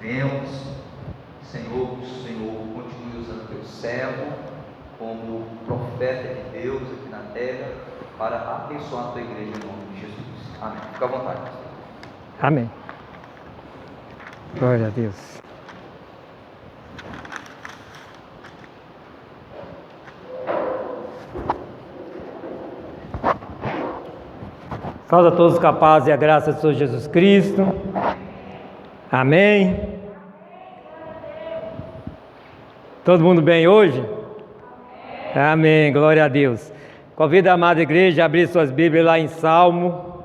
Vemos, Senhor, que o Senhor continue usando teu servo como profeta de Deus aqui na terra para abençoar a tua igreja em nome de Jesus. Amém. Fica à vontade, pastor. Amém. Glória a Deus. Salve a todos com a paz e a graça do Senhor Jesus Cristo. Amém. Todo mundo bem hoje? Amém. Glória a Deus. Convido a amada igreja a abrir suas Bíblias lá em Salmo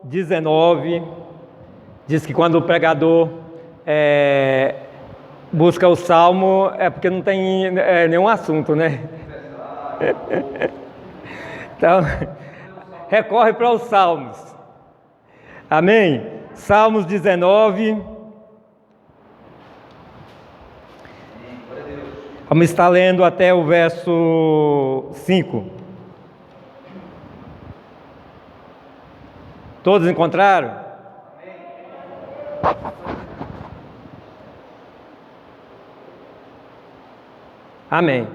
19. Diz que quando o pregador busca o Salmo é porque não tem nenhum assunto, né? Então, recorre para os Salmos. Amém? Salmos 19. Vamos estar lendo até o verso 5. Todos encontraram? Amém.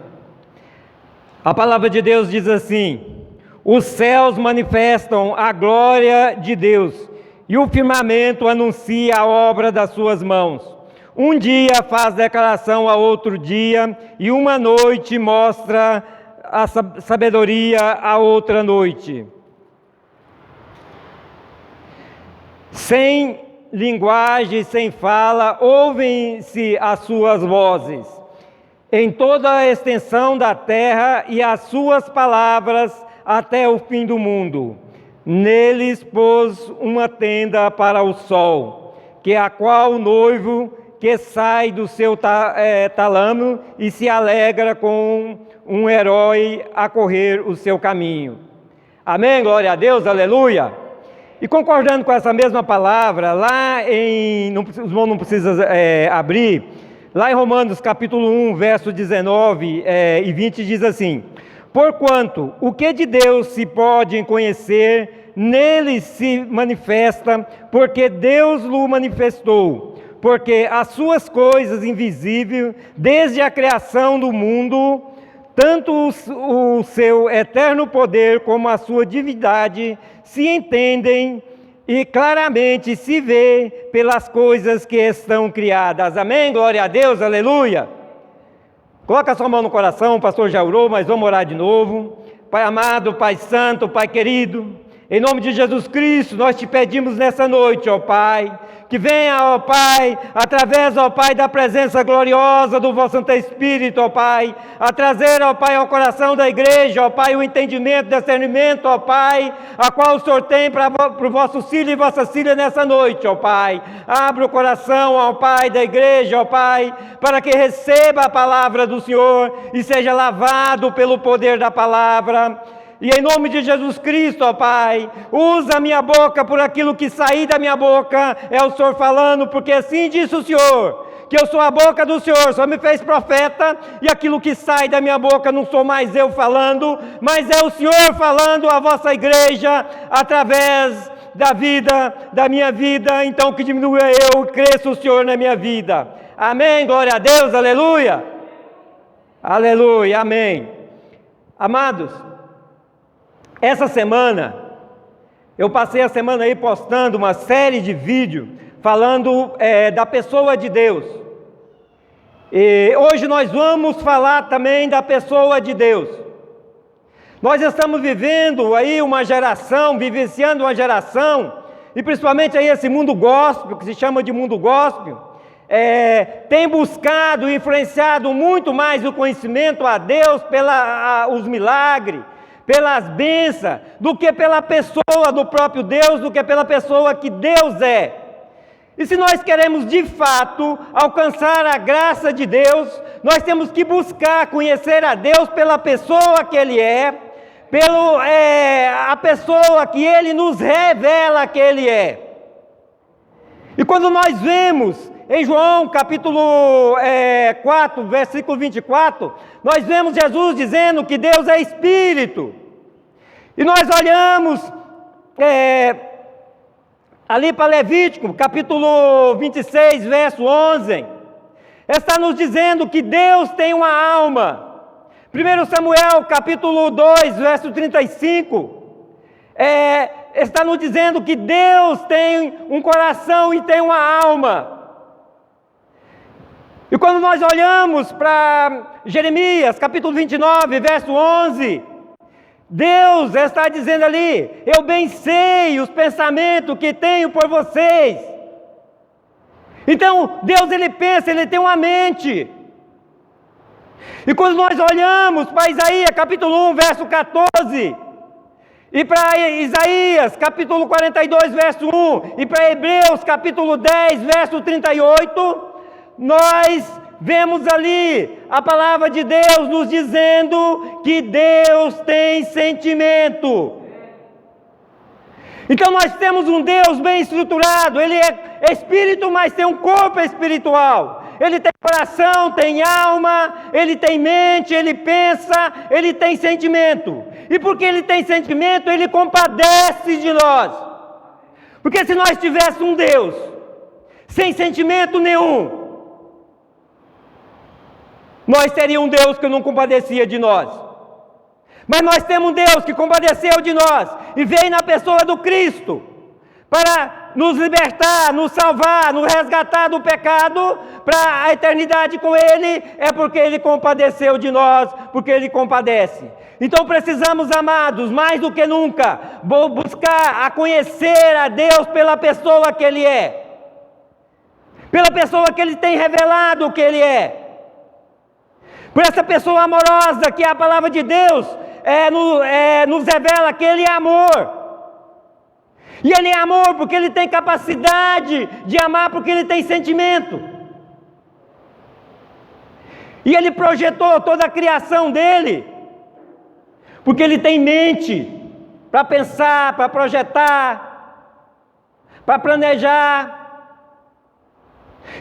A palavra de Deus diz assim: os céus manifestam a glória de Deus, e o firmamento anuncia a obra das suas mãos. Um dia faz declaração a outro dia, e uma noite mostra a sabedoria a outra noite. Sem linguagem, sem fala, ouvem-se as suas vozes em toda a extensão da terra, e as suas palavras até o fim do mundo. Neles pôs uma tenda para o sol, que é a qual o noivo que sai do seu talamo e se alegra com um herói a correr o seu caminho. Amém? Glória a Deus, aleluia! E concordando com essa mesma palavra, lá os irmãos não precisam abrir, lá em Romanos capítulo 1, verso 19 e 20 diz assim: porquanto o que de Deus se pode conhecer, nele se manifesta, porque Deus o manifestou. Porque as suas coisas invisíveis, desde a criação do mundo, tanto o seu eterno poder como a sua divindade, se entendem e claramente se vê pelas coisas que estão criadas. Amém? Glória a Deus, aleluia! Coloca a sua mão no coração, o pastor já orou, mas vamos orar de novo. Pai amado, Pai santo, Pai querido, em nome de Jesus Cristo, nós te pedimos nessa noite, ó Pai, que venha, ó Pai, através, ó Pai, da presença gloriosa do vosso Santo Espírito, ó Pai, a trazer, ó Pai, ao coração da igreja, ó Pai, o entendimento, discernimento, ó Pai, a qual o Senhor tem para o vosso filho e vossa filha nessa noite, ó Pai. Abre o coração, ó Pai, da igreja, ó Pai, para que receba a palavra do Senhor e seja lavado pelo poder da palavra. E em nome de Jesus Cristo, ó Pai, usa a minha boca por aquilo que sair da minha boca, é o Senhor falando, porque assim disse o Senhor, que eu sou a boca do Senhor, o Senhor me fez profeta, e aquilo que sai da minha boca não sou mais eu falando, mas é o Senhor falando à vossa igreja, através da vida, da minha vida. Então que diminua eu e cresça o Senhor na minha vida. Amém, glória a Deus, aleluia, aleluia, amém. Amados, essa semana, eu passei a semana aí postando uma série de vídeos falando da pessoa de Deus. E hoje nós vamos falar também da pessoa de Deus. Nós estamos vivendo aí uma geração, vivenciando uma geração, e principalmente aí esse mundo gospel, que se chama de mundo gospel, tem buscado e influenciado muito mais o conhecimento a Deus pelos milagres, pelas bênçãos, do que pela pessoa do próprio Deus, do que pela pessoa que Deus é. E se nós queremos de fato alcançar a graça de Deus, nós temos que buscar conhecer a Deus pela pessoa que Ele é, a pessoa que Ele nos revela que Ele é. E quando nós vemos em João capítulo 4, versículo 24, nós vemos Jesus dizendo que Deus é Espírito. E nós olhamos ali para Levítico, capítulo 26, verso 11, está nos dizendo que Deus tem uma alma. 1 Samuel, capítulo 2, verso 35, está nos dizendo que Deus tem um coração e tem uma alma. E quando nós olhamos para Jeremias, capítulo 29, verso 11, Deus está dizendo ali: eu bem sei os pensamentos que tenho por vocês. Então, Deus, ele pensa, ele tem uma mente. E quando nós olhamos para Isaías, capítulo 1, verso 14, e para Isaías, capítulo 42, verso 1, e para Hebreus, capítulo 10, verso 38, nós vemos ali a palavra de Deus nos dizendo que Deus tem sentimento. Então nós temos um Deus bem estruturado. Ele é espírito, mas tem um corpo espiritual. Ele tem coração, tem alma, ele tem mente, ele pensa, ele tem sentimento. E porque ele tem sentimento, ele compadece de nós. Porque se nós tivéssemos um Deus sem sentimento nenhum, nós teríamos um Deus que não compadecia de nós. Mas nós temos um Deus que compadeceu de nós e veio na pessoa do Cristo para nos libertar, nos salvar, nos resgatar do pecado para a eternidade com Ele. É porque Ele compadeceu de nós, porque Ele compadece. Então precisamos, amados, mais do que nunca, buscar a conhecer a Deus pela pessoa que Ele é, pela pessoa que Ele tem revelado que Ele é. Por essa pessoa amorosa que a palavra de Deus nos revela que Ele é amor. E Ele é amor porque Ele tem capacidade de amar, porque Ele tem sentimento. E Ele projetou toda a criação dEle, porque Ele tem mente para pensar, para projetar, para planejar.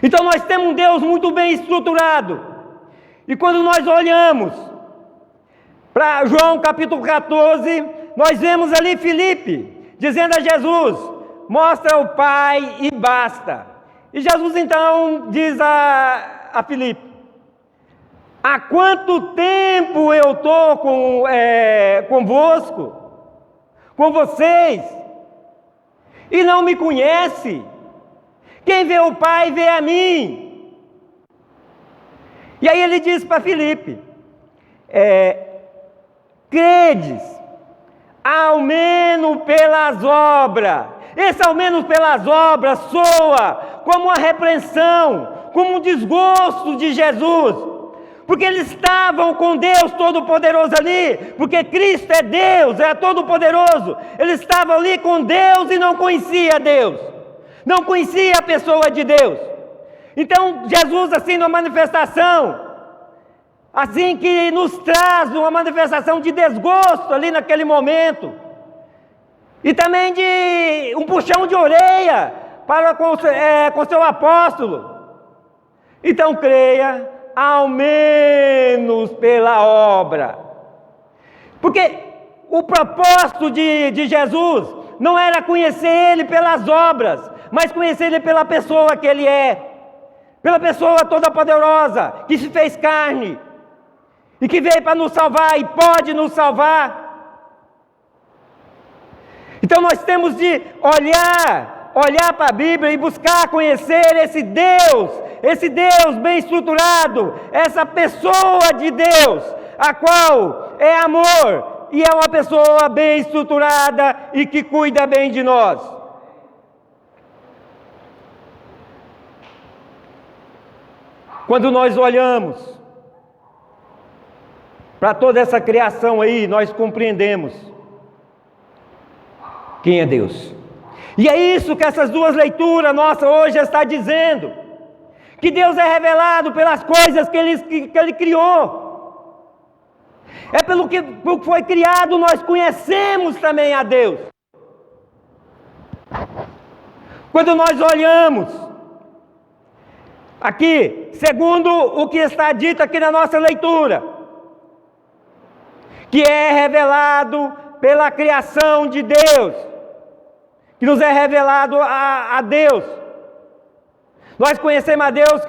Então nós temos um Deus muito bem estruturado. E quando nós olhamos para João capítulo 14, nós vemos ali Filipe dizendo a Jesus: mostra o Pai e basta. E Jesus então diz a Filipe: há quanto tempo eu estou convosco, com vocês, e não me conhece? Quem vê o Pai vê a mim. E aí ele diz para Filipe: credes, ao menos pelas obras. Esse ao menos pelas obras soa como uma repreensão, como um desgosto de Jesus, porque eles estavam com Deus Todo-Poderoso ali, porque Cristo é Deus, é Todo-Poderoso. Eles estavam ali com Deus e não conhecia Deus, não conhecia a pessoa de Deus. Então Jesus, assim, numa manifestação, assim que nos traz uma manifestação de desgosto ali naquele momento, e também de um puxão de orelha para com seu apóstolo. Então creia, ao menos pela obra. Porque o propósito de Jesus não era conhecer Ele pelas obras, mas conhecer Ele pela pessoa que Ele é. Pela pessoa toda poderosa, que se fez carne, e que veio para nos salvar, e pode nos salvar. Então nós temos de olhar para a Bíblia e buscar conhecer esse Deus bem estruturado, essa pessoa de Deus, a qual é amor, e é uma pessoa bem estruturada, e que cuida bem de nós. Quando nós olhamos para toda essa criação aí, nós compreendemos quem é Deus. E é isso que essas duas leituras nossas hoje está dizendo, que Deus é revelado pelas coisas que Ele criou. É pelo que foi criado, nós conhecemos também a Deus. Quando nós olhamos aqui, segundo o que está dito aqui na nossa leitura, que é revelado pela criação de Deus, que nos é revelado a Deus. Nós conhecemos a Deus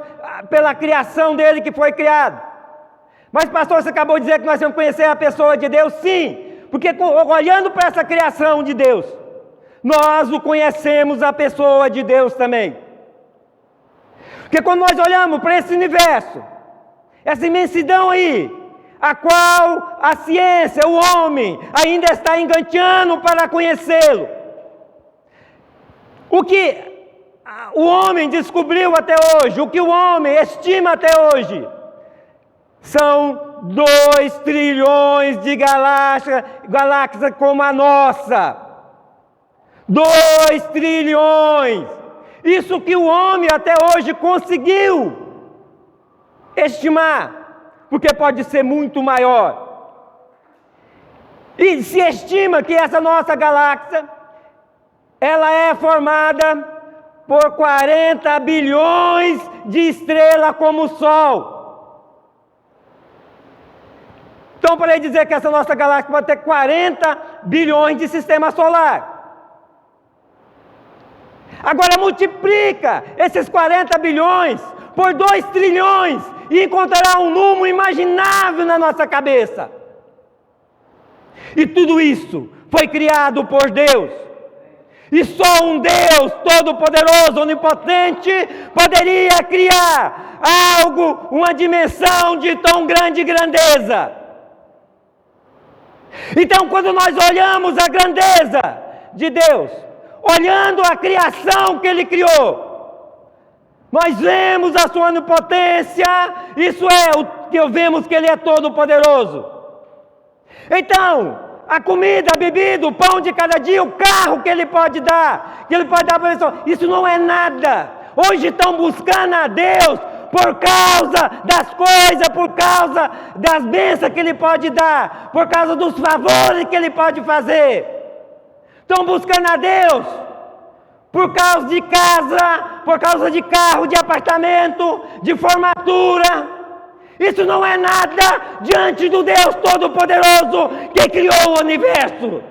pela criação dele que foi criado. Mas pastor, você acabou de dizer que nós temos que conhecer a pessoa de Deus? Sim, porque olhando para essa criação de Deus, nós o conhecemos a pessoa de Deus também. Porque quando nós olhamos para esse universo, essa imensidão aí, a qual a ciência, o homem, ainda está engateando para conhecê-lo. O que o homem descobriu até hoje, o que o homem estima até hoje, são 2 trilhões de galáxias como a nossa. 2 trilhões. Isso que o homem até hoje conseguiu estimar, porque pode ser muito maior. E se estima que essa nossa galáxia, ela é formada por 40 bilhões de estrelas como o Sol. Então, para dizer que essa nossa galáxia pode ter 40 bilhões de sistema solar. Agora multiplica esses 40 bilhões por 2 trilhões e encontrará um número imaginável na nossa cabeça. E tudo isso foi criado por Deus. E só um Deus todo-poderoso, onipotente, poderia criar algo, uma dimensão de tão grande grandeza. Então, quando nós olhamos a grandeza de Deus, olhando a criação que Ele criou, nós vemos a sua onipotência, isso é o que vemos que Ele é todo-poderoso. Então, a comida, a bebida, o pão de cada dia, o carro que Ele pode dar para a pessoa, isso não é nada. Hoje estão buscando a Deus por causa das coisas, por causa das bênçãos que Ele pode dar, por causa dos favores que Ele pode fazer. Estão buscando a Deus por causa de casa, por causa de carro, de apartamento, de formatura. Isso não é nada diante do Deus Todo-Poderoso que criou o universo.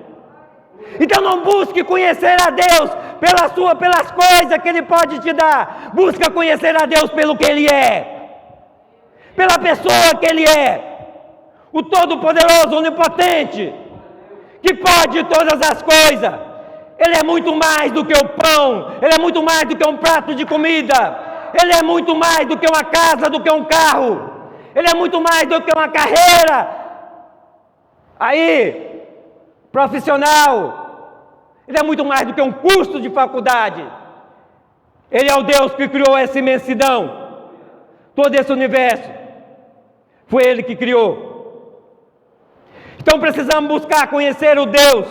Então não busque conhecer a Deus pelas coisas que Ele pode te dar. Busca conhecer a Deus pelo que Ele é, pela pessoa que Ele é, o Todo-Poderoso, Onipotente, que pode todas as coisas. Ele é muito mais do que o pão, Ele é muito mais do que um prato de comida, Ele é muito mais do que uma casa, do que um carro, Ele é muito mais do que uma carreira aí, profissional. Ele é muito mais do que um curso de faculdade. Ele é o Deus que criou essa imensidão, todo esse universo. Foi Ele que criou. Então precisamos buscar conhecer o Deus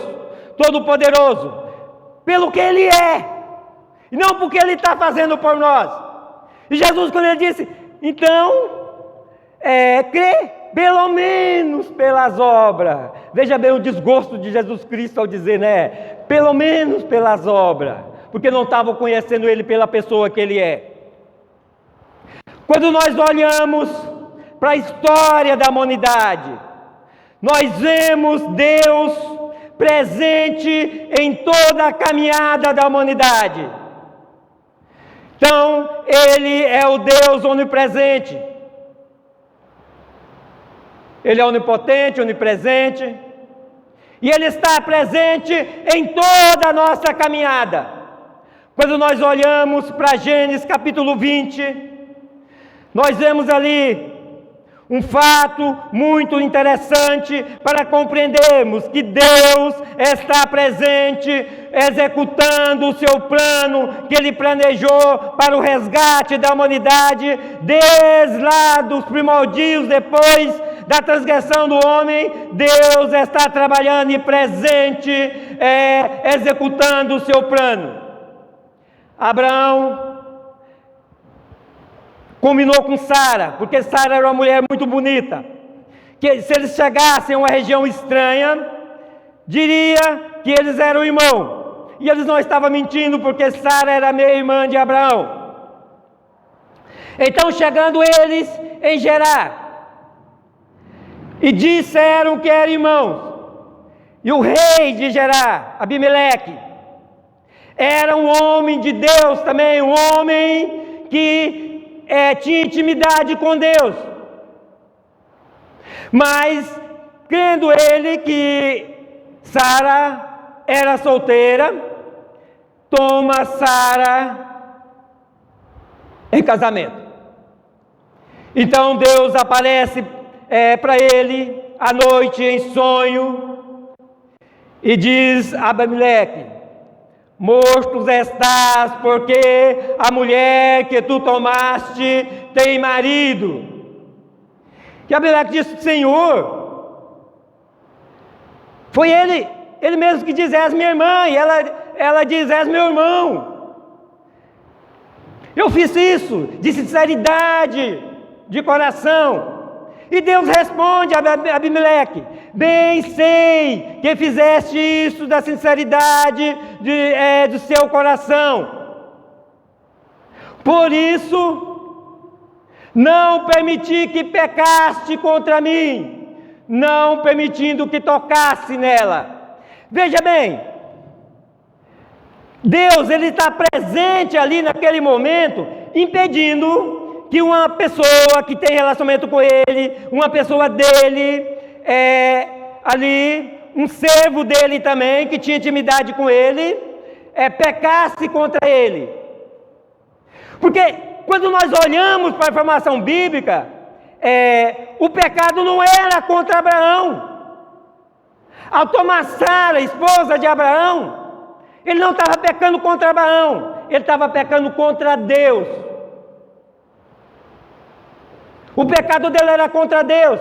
Todo-Poderoso pelo que Ele é, e não porque Ele está fazendo por nós. E Jesus, quando Ele disse, então, crê pelo menos pelas obras. Veja bem o desgosto de Jesus Cristo ao dizer, né? Pelo menos pelas obras, porque não estavam conhecendo Ele pela pessoa que Ele é. Quando nós olhamos para a história da humanidade, nós vemos Deus presente em toda a caminhada da humanidade. Então, Ele é o Deus onipresente. Ele é onipotente, onipresente, e Ele está presente em toda a nossa caminhada. Quando nós olhamos para Gênesis capítulo 20, nós vemos ali um fato muito interessante para compreendermos que Deus está presente, executando o seu plano que Ele planejou para o resgate da humanidade, desde lá dos primórdios, depois da transgressão do homem. Deus está trabalhando e presente, executando o seu plano. Abraão combinou com Sara, porque Sara era uma mulher muito bonita, que se eles chegassem a uma região estranha, diria que eles eram irmãos, e eles não estavam mentindo, porque Sara era meia-irmã de Abraão. Então, chegando eles em Gerar, e disseram que eram irmãos, e o rei de Gerar, Abimeleque, Era um homem de Deus também, um homem que tinha intimidade com Deus. Mas, crendo ele que Sara era solteira, toma Sara em casamento. Então Deus aparece para ele à noite em sonho e diz a Abimeleque: morto estás, porque a mulher que tu tomaste tem marido. E Abimeleque disse: Senhor, foi ele mesmo que diz: és minha irmã, e ela diz: és meu irmão. Eu fiz isso de sinceridade, de coração. E Deus responde a Abimeleque: bem sei que fizeste isso da sinceridade do seu coração. Por isso, não permiti que pecaste contra mim, não permitindo que tocasse nela. Veja bem, Deus, ele está presente ali naquele momento, impedindo que uma pessoa que tem relacionamento com ele, uma pessoa dele, ali, um servo dele também, que tinha intimidade com ele, pecasse contra ele. Porque quando nós olhamos para a informação bíblica, o pecado não era contra Abraão. Ao tomar Sara, esposa de Abraão, ele não estava pecando contra Abraão, ele estava pecando contra Deus. O pecado dele era contra Deus.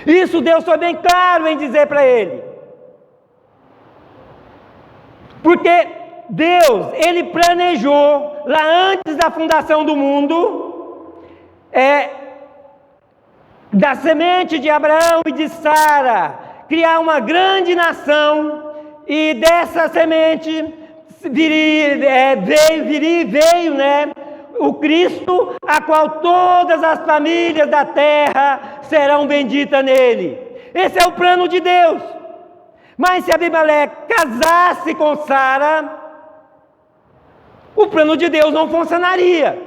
Isso Deus foi bem claro em dizer para ele. Porque Deus, ele planejou, lá antes da fundação do mundo, da semente de Abraão e de Sara, criar uma grande nação, e dessa semente veio, o Cristo, a qual todas as famílias da terra serão benditas nele. Esse é o plano de Deus. Mas se Abimeleque casasse com Sara, o plano de Deus não funcionaria.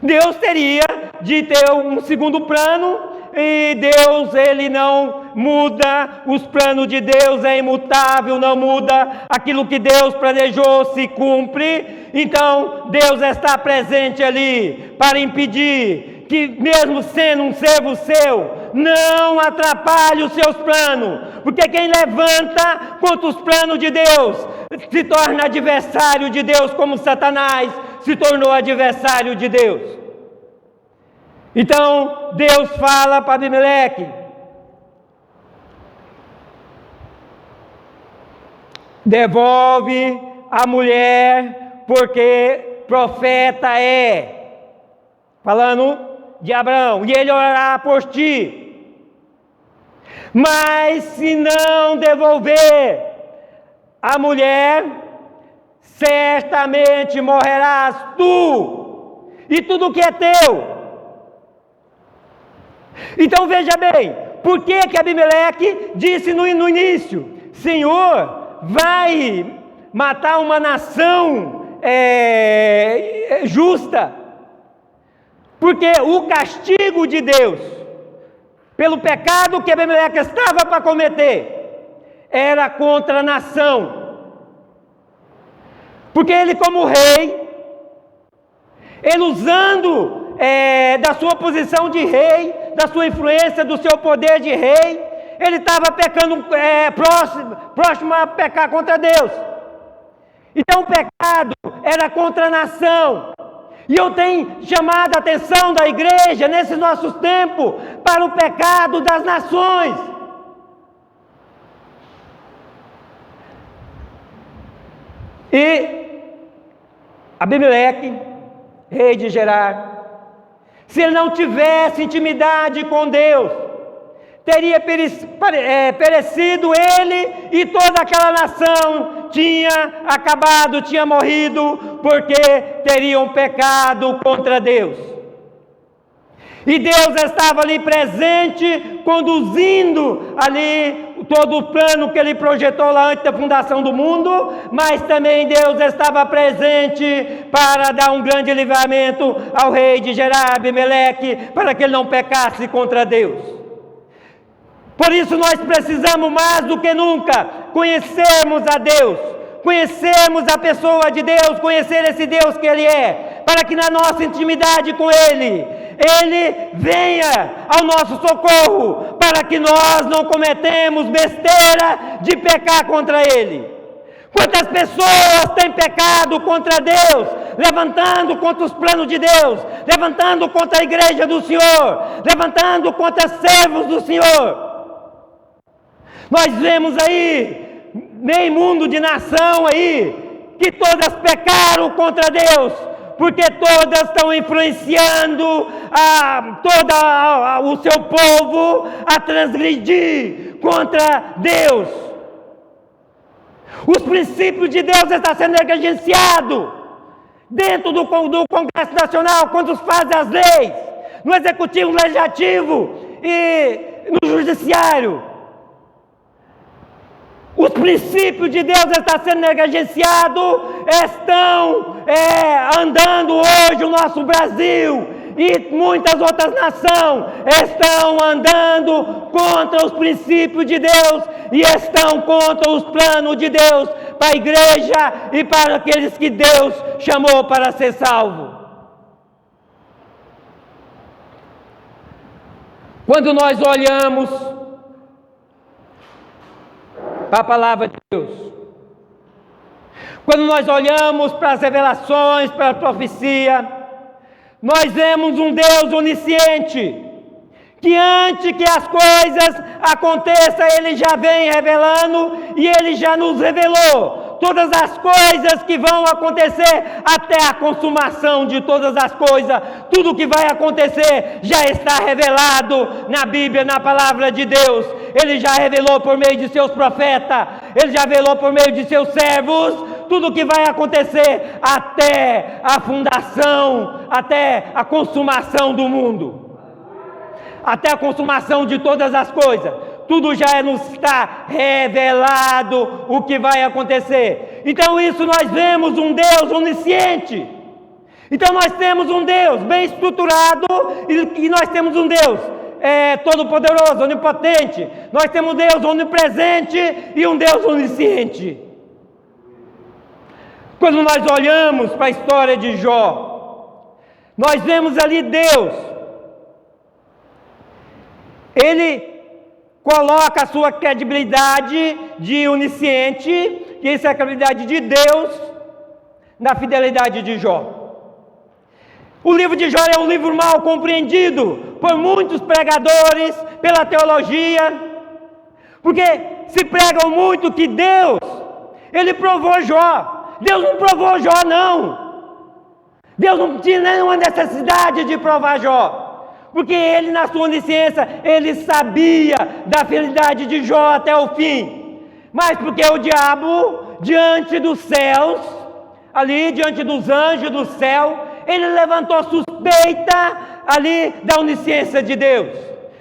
Deus teria de ter um segundo plano, e Deus, ele não muda, os planos de Deus é imutável, não muda, aquilo que Deus planejou se cumpre. Então Deus está presente ali para impedir que, mesmo sendo um servo seu, não atrapalhe os seus planos, porque quem levanta contra os planos de Deus se torna adversário de Deus, como Satanás se tornou adversário de Deus. Então Deus fala para Abimeleque: devolve a mulher, porque profeta é. Falando de Abraão, e ele orará por ti. Mas se não devolver a mulher, certamente morrerás tu e tudo que é teu. Então veja bem, por que Abimeleque disse no início: Senhor, vai matar uma nação justa? Porque o castigo de Deus pelo pecado que Abimeleque estava para cometer era contra a nação. Porque ele, como rei, ele usando da sua posição de rei, da sua influência, do seu poder de rei, ele estava pecando, próximo a pecar contra Deus. Então o pecado era contra a nação. E eu tenho chamado a atenção da igreja nesses nossos tempos para o pecado das nações. E Abimeleque, rei de Gerar, se ele não tivesse intimidade com Deus, teria perecido ele e toda aquela nação, tinha acabado, tinha morrido, porque teriam pecado contra Deus. E Deus estava ali presente, conduzindo ali todo o plano que ele projetou lá antes da fundação do mundo, mas também Deus estava presente para dar um grande livramento ao rei de Gerá, Abimeleque, para que ele não pecasse contra Deus. Por isso nós precisamos mais do que nunca conhecermos a Deus, conhecermos a pessoa de Deus, conhecer esse Deus que Ele é, para que na nossa intimidade com Ele venha ao nosso socorro, para que nós não cometemos besteira de pecar contra Ele. Quantas pessoas têm pecado contra Deus, levantando contra os planos de Deus, levantando contra a igreja do Senhor, levantando contra servos do Senhor. Nós vemos aí, meio mundo de nação aí, que todas pecaram contra Deus, porque todas estão influenciando o seu povo a transgredir contra Deus. Os princípios de Deus estão sendo negligenciados dentro do Congresso Nacional, quando fazem as leis, no Executivo, no Legislativo e no Judiciário. Os princípios de Deus estão sendo negligenciados, estão andando hoje o nosso Brasil e muitas outras nações estão andando contra os princípios de Deus e estão contra os planos de Deus para a igreja e para aqueles que Deus chamou para ser salvo. Quando nós olhamos para a palavra de Deus, quando nós olhamos para as revelações, para a profecia, nós vemos um Deus onisciente, que antes que as coisas aconteçam, Ele já vem revelando, e Ele já nos revelou todas as coisas que vão acontecer, até a consumação de todas as coisas. Tudo que vai acontecer já está revelado na Bíblia, na palavra de Deus. Ele já revelou por meio de seus profetas, Ele já revelou por meio de seus servos, tudo que vai acontecer até a fundação, até a consumação do mundo, até a consumação de todas as coisas. Tudo já nos está revelado o que vai acontecer. Então isso nós vemos um Deus onisciente. Então nós temos um Deus bem estruturado e nós temos um Deus todo-poderoso, onipotente. Nós temos um Deus onipresente e um Deus onisciente. Quando nós olhamos para a história de Jó, nós vemos ali Deus. Ele coloca a sua credibilidade de onisciente, e essa é a credibilidade de Deus, na fidelidade de Jó. O livro de Jó é um livro mal compreendido por muitos pregadores, pela teologia, porque se pregam muito que Deus, Ele provou Jó. Deus não provou Jó, não. Deus não tinha nenhuma necessidade de provar Jó, porque Ele, na sua onisciência, Ele sabia da fidelidade de Jó até o fim. Mas porque o diabo, diante dos céus, ali diante dos anjos do céu, ele levantou suspeita ali da onisciência de Deus,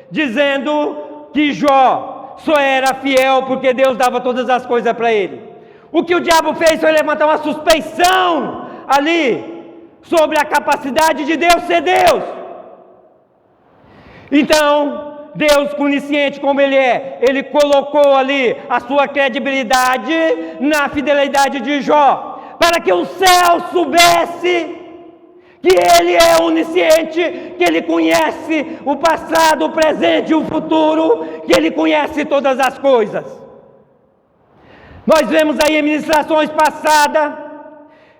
dizendo que Jó só era fiel porque Deus dava todas as coisas para ele. O que o diabo fez foi levantar uma suspeição ali sobre a capacidade de Deus ser Deus. Então, Deus, onisciente como Ele é, Ele colocou ali a sua credibilidade na fidelidade de Jó, para que o céu soubesse que Ele é onisciente, que Ele conhece o passado, o presente e o futuro, que Ele conhece todas as coisas. Nós vemos aí em ministrações passadas,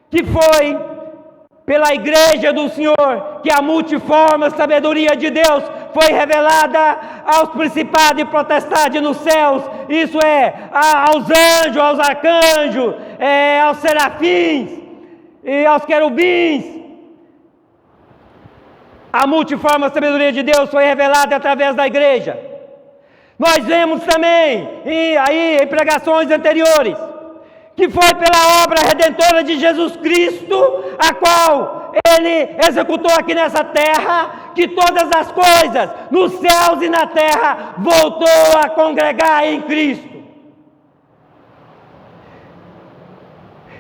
que foi pela igreja do Senhor, que a multiforme sabedoria de Deus foi revelada aos principados e potestades nos céus, isso é, aos anjos, aos arcanjos, aos serafins e aos querubins. A multiforme sabedoria de Deus foi revelada através da igreja. Nós vemos também, em pregações anteriores, que foi pela obra redentora de Jesus Cristo, a qual Ele executou aqui nessa terra, que todas as coisas, nos céus e na terra, voltou a congregar em Cristo.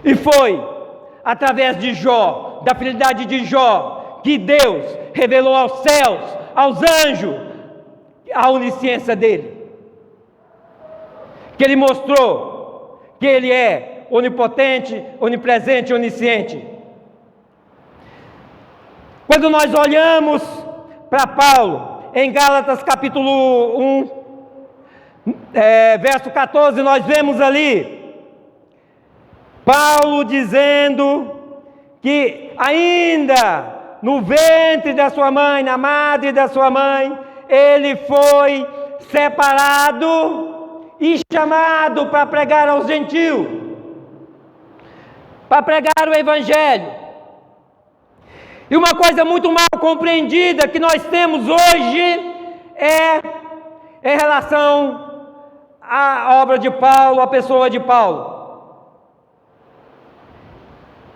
E foi através de Jó, da fidelidade de Jó, que Deus revelou aos céus, aos anjos, a onisciência dele. Que Ele mostrou que Ele é onipotente, onipresente, onisciente. Quando nós olhamos para Paulo, em Gálatas capítulo 1, verso 14, nós vemos ali Paulo dizendo que ainda no ventre da sua mãe, na madre da sua mãe, ele foi separado e chamado para pregar aos gentios, para pregar o Evangelho. E uma coisa muito mal compreendida que nós temos hoje é em relação à obra de Paulo, à pessoa de Paulo.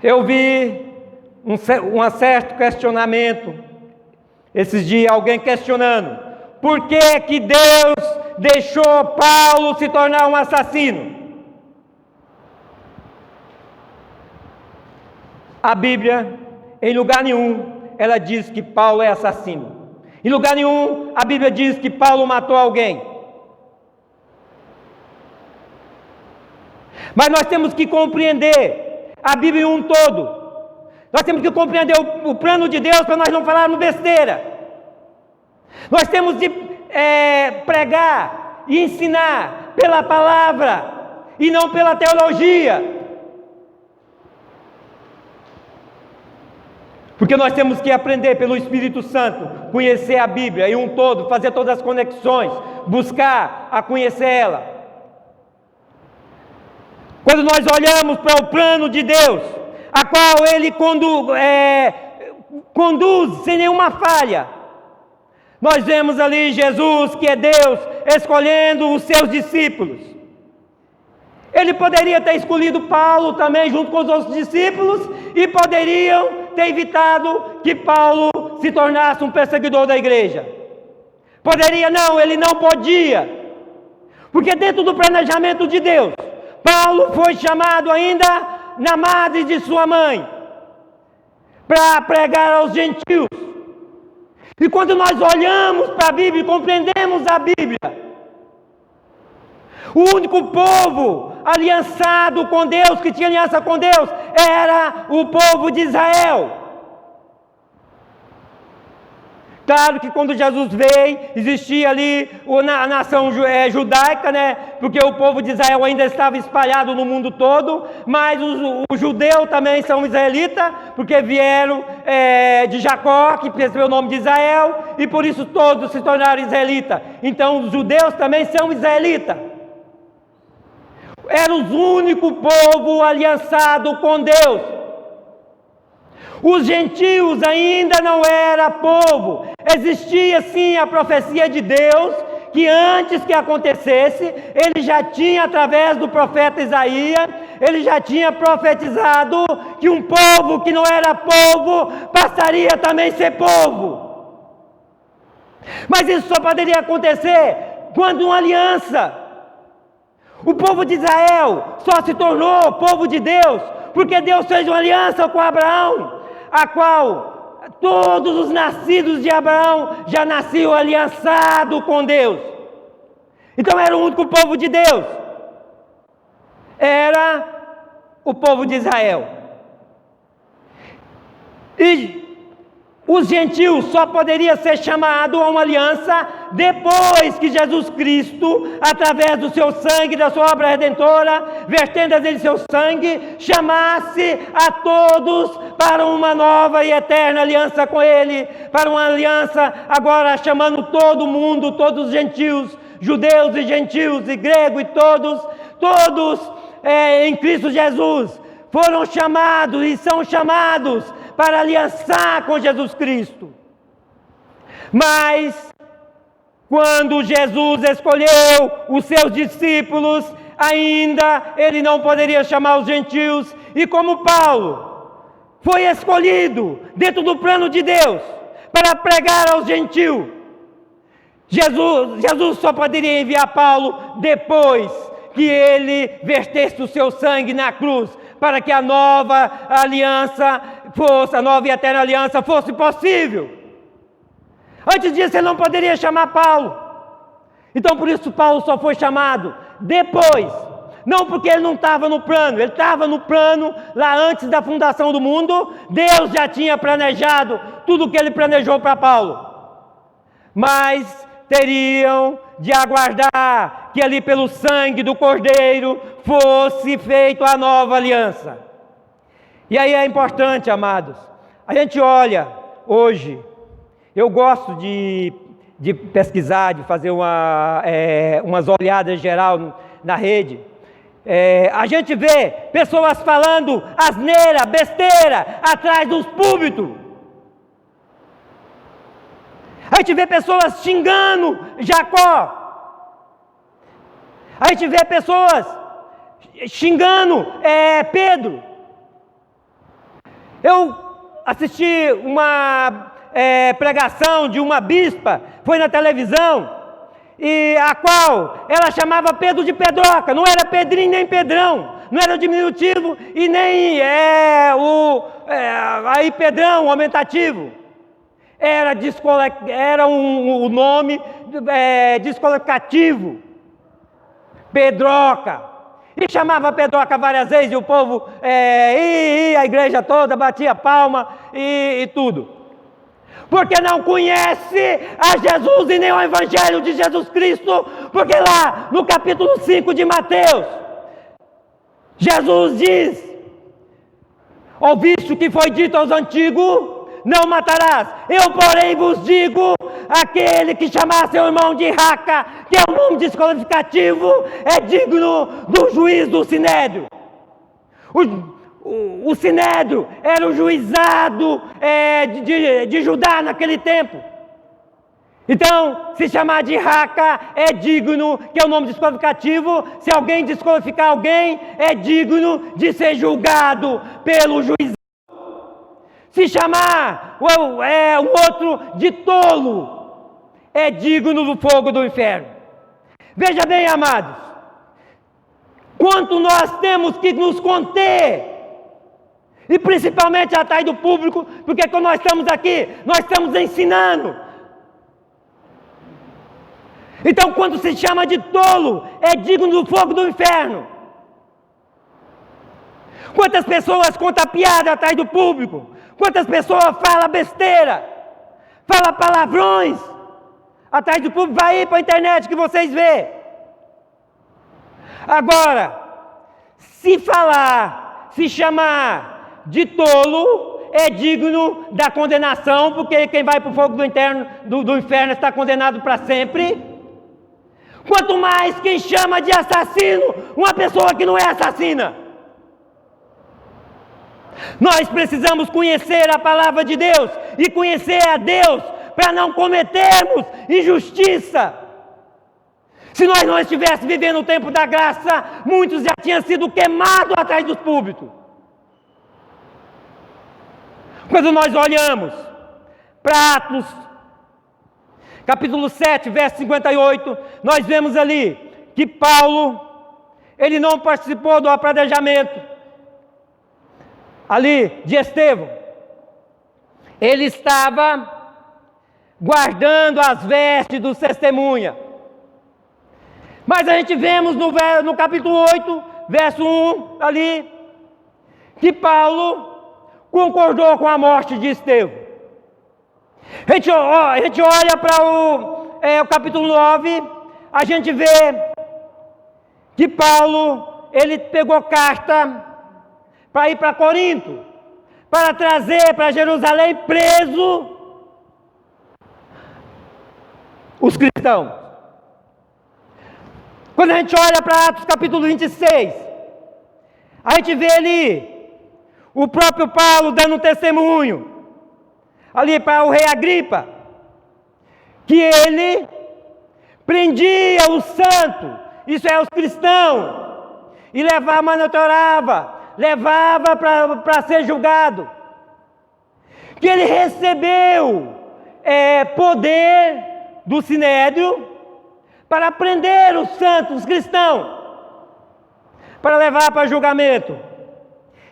Eu vi um certo questionamento esses dias, alguém questionando por que Deus deixou Paulo se tornar um assassino. A Bíblia, em lugar nenhum, ela diz que Paulo é assassino. Em lugar nenhum, a Bíblia diz que Paulo matou alguém. Mas nós temos que compreender a Bíblia em um todo. Nós temos que compreender o plano de Deus para nós não falarmos besteira. Nós temos de pregar e ensinar pela palavra e não pela teologia. Porque nós temos que aprender pelo Espírito Santo, conhecer a Bíblia em um todo, fazer todas as conexões, buscar a conhecer ela. Quando nós olhamos para o plano de Deus, a qual Ele conduz sem nenhuma falha, nós vemos ali Jesus, que é Deus, escolhendo os seus discípulos. Ele poderia ter escolhido Paulo também junto com os outros discípulos e poderiam ter evitado que Paulo se tornasse um perseguidor da igreja. Poderia não, ele não podia. Porque dentro do planejamento de Deus, Paulo foi chamado ainda na madre de sua mãe para pregar aos gentios. E quando nós olhamos para a Bíblia e compreendemos a Bíblia, o único povo aliançado com Deus, que tinha aliança com Deus, era o povo de Israel. Claro que quando Jesus veio, existia ali a nação judaica, né? Porque o povo de Israel ainda estava espalhado no mundo todo, mas os judeus também são israelitas, porque vieram de Jacó, que recebeu o nome de Israel, e por isso todos se tornaram israelitas. Então os judeus também são israelitas. Era o único povo aliançado com Deus. Os gentios ainda não era povo. Existia sim a profecia de Deus, que antes que acontecesse, ele já tinha, através do profeta Isaías, ele já tinha profetizado que um povo que não era povo, passaria também a ser povo. Mas isso só poderia acontecer quando uma aliança. O povo de Israel só se tornou povo de Deus, porque Deus fez uma aliança com Abraão, a qual todos os nascidos de Abraão já nasciam aliançados com Deus. Então era o único povo de Deus, era o povo de Israel. E os gentios só poderiam ser chamados a uma aliança depois que Jesus Cristo, através do seu sangue, da sua obra redentora, vertendo dele seu sangue, chamasse a todos para uma nova e eterna aliança com Ele, para uma aliança agora chamando todo mundo, todos os gentios, judeus e gentios, e gregos e todos em Cristo Jesus, foram chamados e são chamados para aliançar com Jesus Cristo. Mas quando Jesus escolheu os seus discípulos, ainda ele não poderia chamar os gentios, e como Paulo foi escolhido dentro do plano de Deus para pregar aos gentios, Jesus só poderia enviar Paulo depois que ele vertesse o seu sangue na cruz, para que a nova aliança fosse, a nova e eterna aliança fosse possível. Antes disso ele não poderia chamar Paulo. Então por isso Paulo só foi chamado depois. Não porque ele não estava no plano, ele estava no plano lá antes da fundação do mundo. Deus já tinha planejado tudo o que ele planejou para Paulo. Mas teriam de aguardar que ali pelo sangue do Cordeiro fosse feita a nova aliança. E aí é importante, amados, a gente olha hoje, eu gosto de pesquisar, de fazer umas olhadas geral na rede. A gente vê pessoas falando asneira, besteira, atrás dos púlpitos. A gente vê pessoas xingando Jacó. A gente vê pessoas xingando Pedro. Eu assisti uma pregação de uma bispa, foi na televisão, e a qual ela chamava Pedro de Pedroca. Não era Pedrinho nem Pedrão, não era o diminutivo e nem aí Pedrão, o aumentativo. Era um nome descolocativo, Pedroca. E chamava Pedroca várias vezes, e o povo, a igreja toda batia palma e tudo. Porque não conhece a Jesus e nem o Evangelho de Jesus Cristo, porque lá no capítulo 5 de Mateus, Jesus diz: ouviste o que foi dito aos antigos, não matarás. Eu, porém, vos digo, aquele que chamar seu irmão de raca, que é um nome desqualificativo, é digno do juiz do Sinédrio. O Sinédrio era o juizado de Judá naquele tempo. Então, se chamar de raca é digno, que é um nome desqualificativo. Se alguém desqualificar alguém, é digno de ser julgado pelo juiz. Se chamar um outro de tolo, é digno do fogo do inferno. Veja bem, amados, quanto nós temos que nos conter, e principalmente atrás do público, porque quando nós estamos aqui, nós estamos ensinando. Então, quando se chama de tolo, é digno do fogo do inferno. Quantas pessoas contam piada atrás do público? Quantas pessoas falam besteira, falam palavrões atrás do público? Vai aí para a internet que vocês vê. Agora, se chamar de tolo, é digno da condenação, porque quem vai para o fogo do inferno está condenado para sempre. Quanto mais quem chama de assassino uma pessoa que não é assassina. Nós precisamos conhecer a palavra de Deus e conhecer a Deus para não cometermos injustiça. Se nós não estivéssemos vivendo o tempo da graça, muitos já tinham sido queimados atrás dos púlpitos. Quando nós olhamos para Atos, capítulo 7, verso 58, nós vemos ali que Paulo, ele não participou do apedrejamento ali de Estevão. Ele estava guardando as vestes dos testemunhas. Mas a gente vemos no capítulo 8, verso 1, ali, que Paulo concordou com a morte de Estevão. A gente olha para o capítulo 9, a gente vê que Paulo, ele pegou carta para ir para Corinto, para trazer para Jerusalém preso os cristãos. Quando a gente olha para Atos capítulo 26, a gente vê ali o próprio Paulo dando um testemunho, ali para o rei Agripa, que ele prendia os santos, isso é, os cristãos, e levava, monitorava, levava para ser julgado. Que ele recebeu poder do Sinédrio para prender os santos, os cristãos, para levar para julgamento.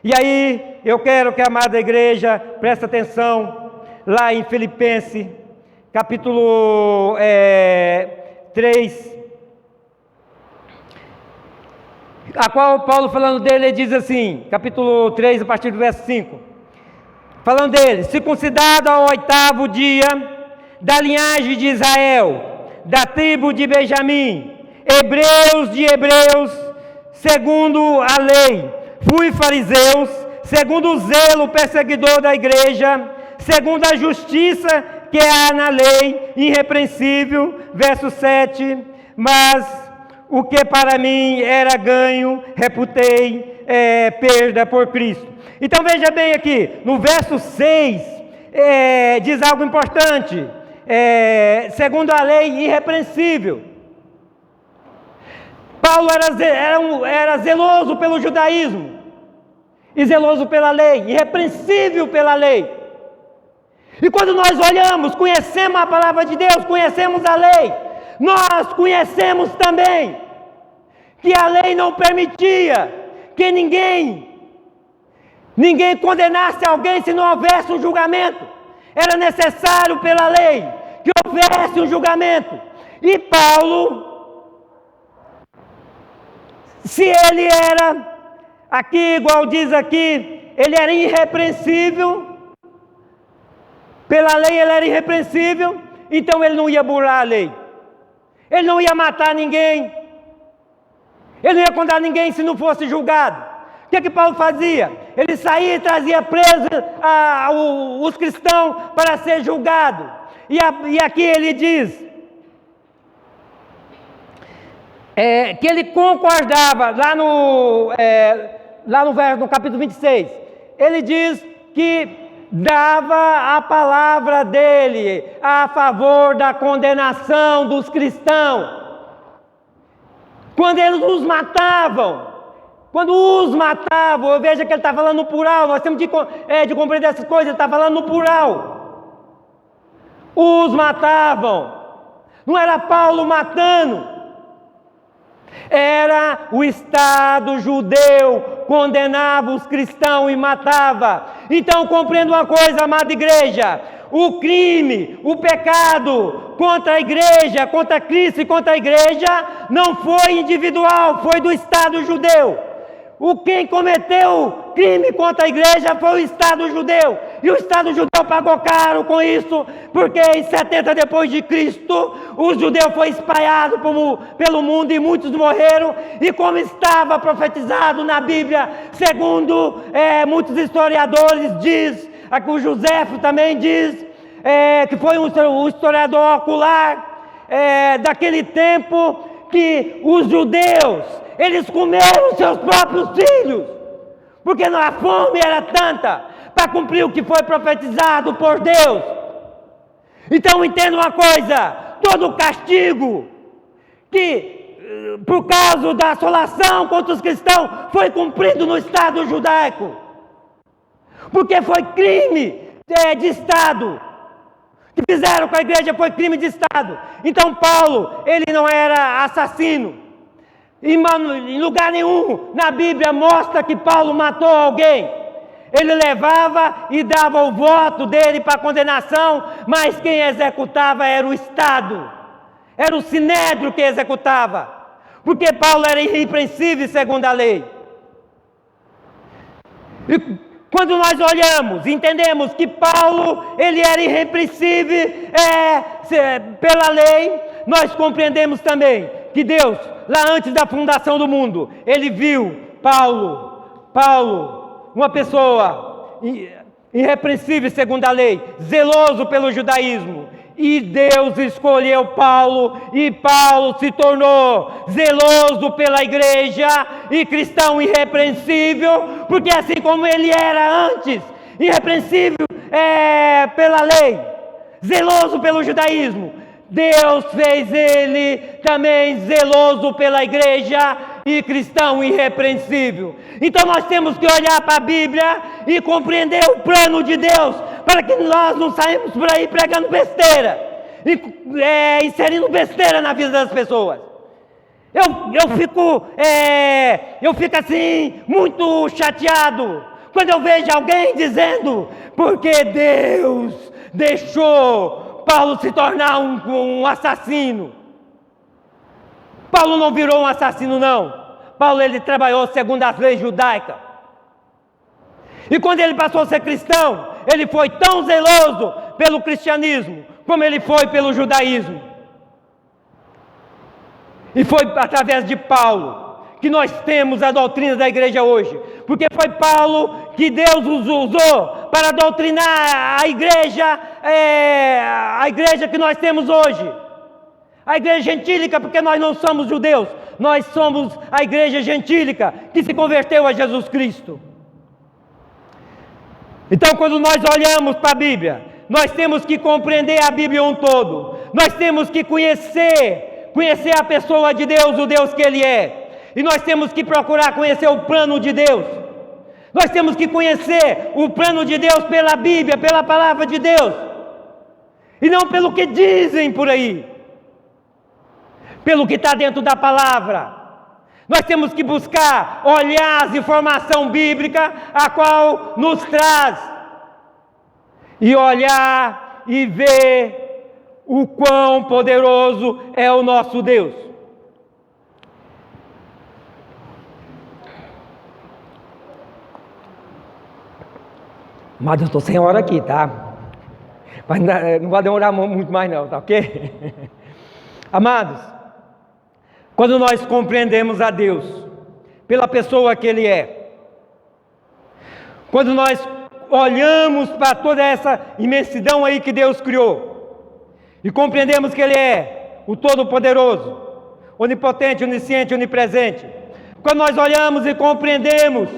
E aí eu quero que a amada igreja preste atenção lá em Filipenses, capítulo 3, a qual Paulo, falando dele, ele diz assim, capítulo 3, a partir do verso 5, falando dele: circuncidado ao 8º dia, da linhagem de Israel, da tribo de Benjamim, hebreus de hebreus, segundo a lei, fui fariseu, segundo o zelo perseguidor da igreja, segundo a justiça que há na lei, irrepreensível, verso 7, mas o que para mim era ganho, reputei perda por Cristo. Então veja bem aqui, no verso 6, diz algo importante, segundo a lei, irrepreensível. Paulo era zeloso pelo judaísmo, e zeloso pela lei, irrepreensível pela lei. E quando nós olhamos, conhecemos a palavra de Deus, conhecemos a lei, nós conhecemos também que a lei não permitia que ninguém condenasse alguém se não houvesse um julgamento. Era necessário pela lei que houvesse um julgamento. E Paulo, se ele era, aqui igual diz aqui, ele era irrepreensível, pela lei ele era irrepreensível, então ele não ia burlar a lei. Ele não ia matar ninguém. Ele não ia condenar ninguém se não fosse julgado. O que Paulo fazia? Ele saía e trazia presos os cristãos para ser julgado. E aqui ele diz que ele concordava, lá no capítulo 26, ele diz que dava a palavra dele a favor da condenação dos cristãos. Quando eles os matavam, veja que ele está falando no plural, nós temos de compreender essas coisas, ele está falando no plural. Os matavam, não era Paulo matando, era o Estado judeu, condenava os cristãos e matava. Então compreenda uma coisa, amada igreja: o crime, o pecado contra a igreja, contra Cristo e contra a igreja, não foi individual, foi do Estado judeu. Quem cometeu crime contra a igreja foi o Estado judeu. E o Estado judeu pagou caro com isso, porque em 70 depois de Cristo, o judeu foi espalhado pelo mundo e muitos morreram. E como estava profetizado na Bíblia, segundo muitos historiadores, diz, aqui o Joséfo também diz, que foi um historiador ocular daquele tempo, que os judeus, eles comeram seus próprios filhos, porque a fome era tanta, para cumprir o que foi profetizado por Deus. Então entenda uma coisa: todo o castigo que, por causa da assolação contra os cristãos, foi cumprido no Estado judaico, porque foi crime de Estado. O que fizeram com a igreja foi crime de Estado. Então Paulo, ele não era assassino. Em lugar nenhum na Bíblia mostra que Paulo matou alguém. Ele levava e dava o voto dele para condenação, mas quem executava era o Estado, era o Sinédrio que executava, porque Paulo era irrepreensível segundo a lei. E quando nós olhamos, entendemos que Paulo, ele era irrepreensível pela lei, nós compreendemos também que Deus, lá antes da fundação do mundo, ele viu Paulo, uma pessoa irrepreensível segundo a lei, zeloso pelo judaísmo, e Deus escolheu Paulo, e Paulo se tornou zeloso pela igreja e cristão irrepreensível, porque assim como ele era antes, irrepreensível pela lei, zeloso pelo judaísmo, Deus fez ele também zeloso pela igreja e cristão irrepreensível. Então nós temos que olhar para a Bíblia e compreender o plano de Deus, para que nós não saímos por aí pregando besteira, inserindo besteira na vida das pessoas. Eu fico assim, muito chateado, quando eu vejo alguém dizendo, porque Deus deixou Paulo se tornar um assassino. Paulo não virou um assassino, não. Paulo, ele trabalhou segundo as leis judaicas. E quando ele passou a ser cristão, ele foi tão zeloso pelo cristianismo, como ele foi pelo judaísmo. E foi através de Paulo que nós temos a doutrina da igreja hoje. Porque foi Paulo que Deus usou para doutrinar a igreja que nós temos hoje. A igreja gentílica, porque nós não somos judeus, nós somos a igreja gentílica que se converteu a Jesus Cristo. Então, quando nós olhamos para a Bíblia, nós temos que compreender a Bíblia um todo. Nós temos que conhecer a pessoa de Deus, o Deus que Ele é. E nós temos que procurar conhecer o plano de Deus. Nós temos que conhecer o plano de Deus pela Bíblia, pela palavra de Deus. E não pelo que dizem por aí. Pelo que está dentro da palavra. Nós temos que buscar, olhar as informações bíblicas, a qual nos traz. E olhar e ver o quão poderoso é o nosso Deus. Mas eu estou sem hora aqui, tá? Mas não vai demorar muito mais não, tá ok? Amados, quando nós compreendemos a Deus pela pessoa que Ele é, quando nós olhamos para toda essa imensidão aí que Deus criou, e compreendemos que Ele é o Todo-Poderoso, onipotente, onisciente, onipresente, quando nós olhamos e compreendemos